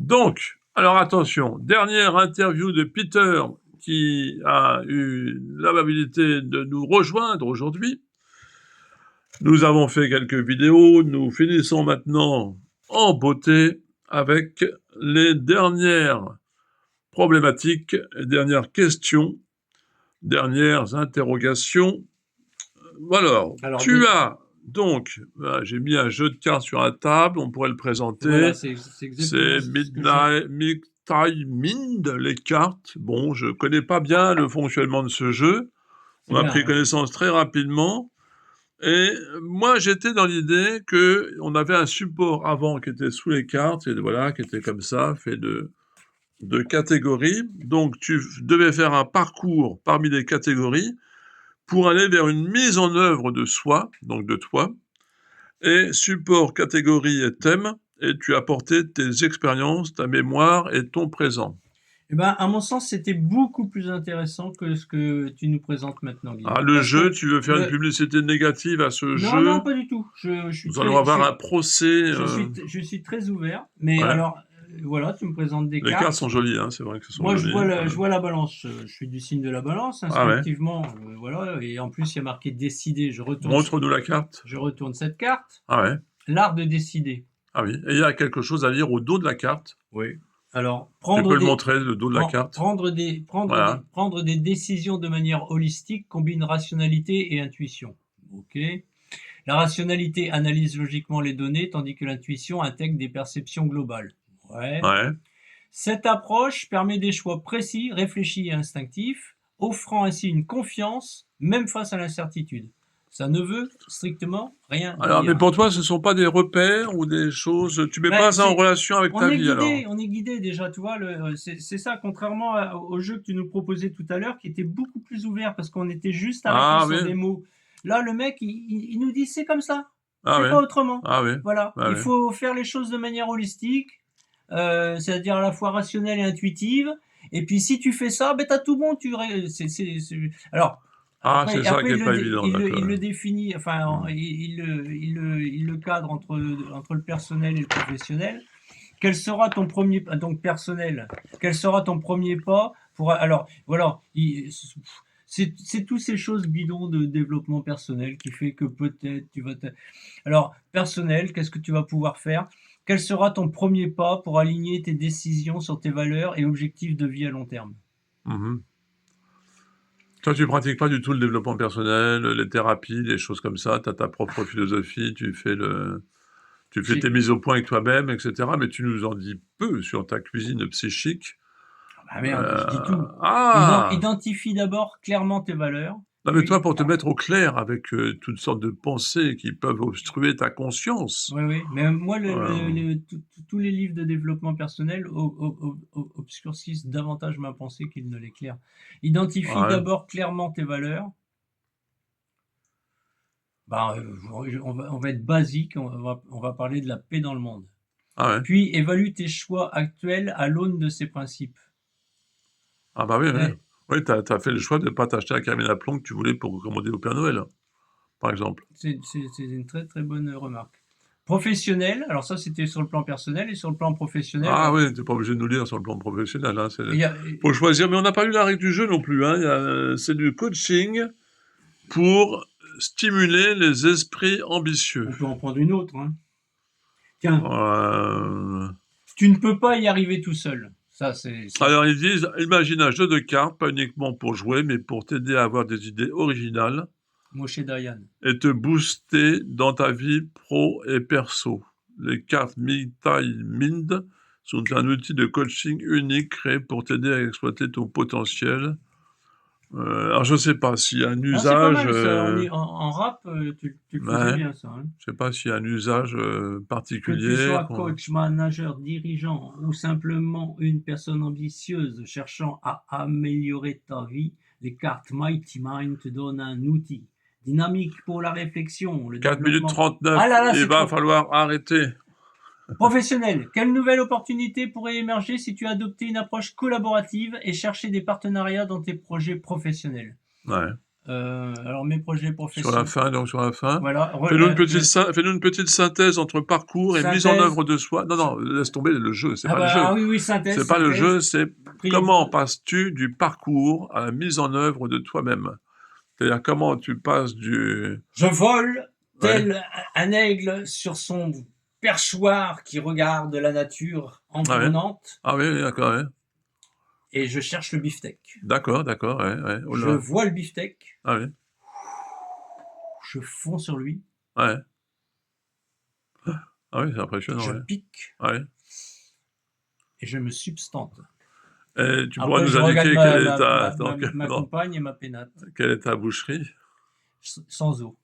Donc, alors attention, dernière interview de Peter qui a eu l'amabilité de nous rejoindre aujourd'hui. Nous avons fait quelques vidéos, nous finissons maintenant en beauté avec les dernières problématiques, dernières questions, dernières interrogations. Alors, tu as donc, j'ai mis un jeu de cartes sur la table, on pourrait le présenter. Voilà, c'est exactement C'est Midnight Mind, les cartes. Bon, je connais pas bien le fonctionnement de ce jeu. On a pris connaissance très rapidement. Et moi, j'étais dans l'idée que on avait un support avant qui était sous les cartes, et voilà, qui était comme ça, fait de catégories. Donc, tu devais faire un parcours parmi les catégories pour aller vers une mise en œuvre de soi, donc de toi, et support, catégorie et thème, et tu apportais tes expériences, ta mémoire et ton présent. Eh ben, à mon sens, c'était beaucoup plus intéressant que ce que tu nous présentes maintenant, Guillaume. Ah, le jeu, tu veux faire une publicité négative à ce jeu? Non, pas du tout. Nous allons avoir un procès. Je suis très ouvert, mais alors, voilà, tu me présentes des cartes. Les cartes sont jolies, hein, c'est vrai que ce sont jolies. Moi, je vois la balance. Je suis du signe de la balance, instinctivement. Voilà, et en plus, il y a marqué décider. Montre-nous la carte. Je retourne cette carte. Ah ouais. L'art de décider. Ah oui. Et il y a quelque chose à lire au dos de la carte. Oui. Alors, tu peux le montrer, le dos de la carte. Prendre des décisions de manière holistique combine rationalité et intuition. Ok. La rationalité analyse logiquement les données, tandis que l'intuition intègre des perceptions globales. Ouais. Cette approche permet des choix précis, réfléchis et instinctifs, offrant ainsi une confiance, même face à l'incertitude. Ça ne veut strictement rien dire. Alors, mais pour toi, ce ne sont pas des repères ou des choses... Tu mets pas ça en relation avec ta vie, alors? On est guidé déjà, tu vois. C'est ça, contrairement au jeu que tu nous proposais tout à l'heure, qui était beaucoup plus ouvert, parce qu'on était juste arrêté sur des mots. Là, le mec, il nous dit c'est comme ça. C'est pas autrement. Voilà. Il faut faire les choses de manière holistique, c'est-à-dire à la fois rationnelle et intuitive. Et puis, si tu fais ça, ben, t'as tout bon. Alors... c'est ça qui n'est pas évident. Il le définit, enfin, il le cadre entre le personnel et le professionnel. Quel sera ton premier, donc personnel, quel sera ton premier pas pour, alors, voilà, c'est tous ces choses bidons de développement personnel qui fait que peut-être tu vas alors, personnel, qu'est-ce que tu vas pouvoir faire? Quel sera ton premier pas pour aligner tes décisions sur tes valeurs et objectifs de vie à long terme? Toi, tu pratiques pas du tout le développement personnel, les thérapies, les choses comme ça. Tu as ta propre philosophie, tu fais tes mises au point avec toi-même, etc. Mais tu nous en dis peu sur ta cuisine psychique. Ah merde, je dis tout. Identifie d'abord clairement tes valeurs. Non, mais toi, pour te mettre au clair avec toutes sortes de pensées qui peuvent obstruer ta conscience. Oui. Mais moi, tous les livres de développement personnel obscurcissent davantage ma pensée qu'ils ne l'éclairent. Identifie d'abord clairement tes valeurs. On va être basique, on va parler de la paix dans le monde. Puis évalue tes choix actuels à l'aune de ces principes. Ah bah oui. Oui, tu as fait le choix de ne pas t'acheter la carabine à plomb que tu voulais pour commander au Père Noël, par exemple. C'est une très très bonne remarque. Professionnel, alors ça c'était sur le plan personnel, et sur le plan professionnel... Ah oui, tu n'es pas obligé de nous lire sur le plan professionnel. Faut choisir, mais on n'a pas lu la règle du jeu non plus. C'est du coaching pour stimuler les esprits ambitieux. On peut en prendre une autre. Tiens, tu ne peux pas y arriver tout seul. Alors ils disent, imagine un jeu de cartes, pas uniquement pour jouer, mais pour t'aider à avoir des idées originales. Moshe Dayan. Et te booster dans ta vie pro et perso. Les cartes Midnight Mind sont un outil de coaching unique créé pour t'aider à exploiter ton potentiel. Alors je ne sais pas s'il y a un usage... C'est pas mal, ça. En rap, tu le faisais bien, ça. Je ne sais pas s'il y a un usage particulier. Que tu sois coach, manager, dirigeant ou simplement une personne ambitieuse cherchant à améliorer ta vie, les cartes Mighty Mind te donnent un outil dynamique pour la réflexion. 4 minutes 39, il va falloir arrêter. Professionnel, quelle nouvelle opportunité pourrait émerger si tu adoptais une approche collaborative et cherchais des partenariats dans tes projets professionnels? Alors mes projets Sur la professionnels. fin, donc sur la fin. Voilà. Fais-nous une petite synthèse entre parcours et mise en Synthèse. œuvre de soi. Non, non, laisse tomber le jeu, c'est Ah pas le bah, jeu. ah oui, oui, synthèse. C'est pas le synthèse. jeu, c'est comment passes-tu du parcours à la mise en œuvre de toi-même? C'est-à-dire comment tu passes du... Je vole Ouais. tel un aigle sur son perchoir qui regarde la nature environnante Ah oui, oui, d'accord, ouais. et je cherche le beefsteak. D'accord, d'accord, ouais, ouais. Oh Je là. vois le beefsteak, Ah oui, je fonds sur lui, ouais. Ah oui, c'est impressionnant, je ouais. pique Ouais. et je me substante. Et tu pourras Après, nous je regarde indiquer ma compagne et ma pénate, quelle est ta boucherie? sans eau.